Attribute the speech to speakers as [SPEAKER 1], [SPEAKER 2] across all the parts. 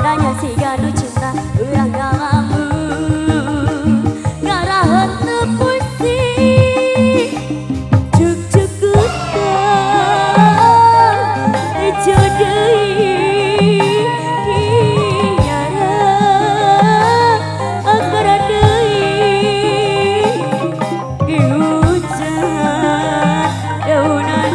[SPEAKER 1] nanya si ganu cinta urang ngalamun ngarahan tepusi cuk gudang jodohi nyara angkara deui hujan daunan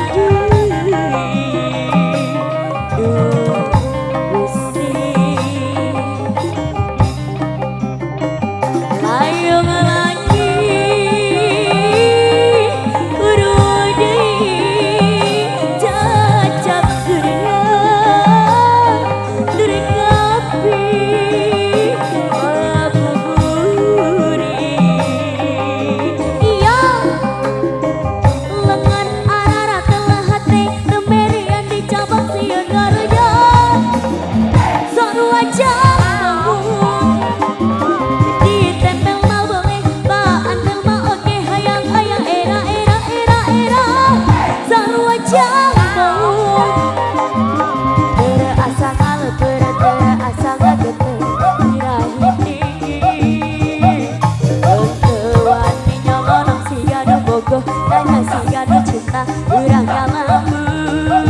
[SPEAKER 1] nanya si ganu cinta urang ngalamun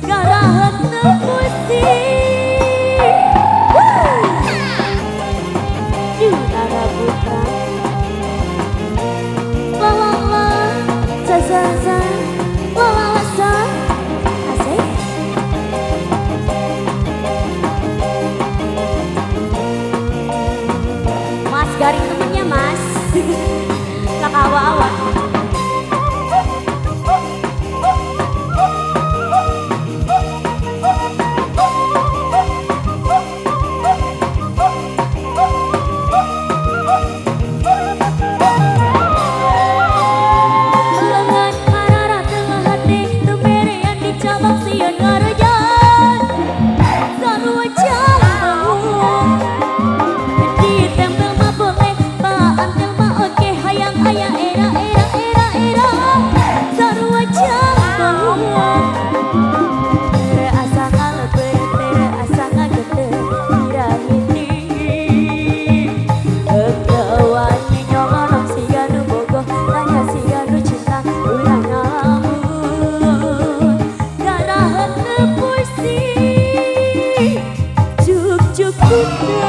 [SPEAKER 1] ngarahan tepusi Yunara Putra la la la sa sa sa la la la sa asik Mas garing temennya mas awa-awa lengan marara tengah hati temerian di cabang sian ngarajan sarua jauh ditempel mah boleh paantel mah oke hayang ayah era sarua jauh terasa ngaleper terasa ngageter dirahiti kegawan nyolong si ganu bogoh nanya si ganu cinta urang ngalamun ngarahan tepusi cuk kuda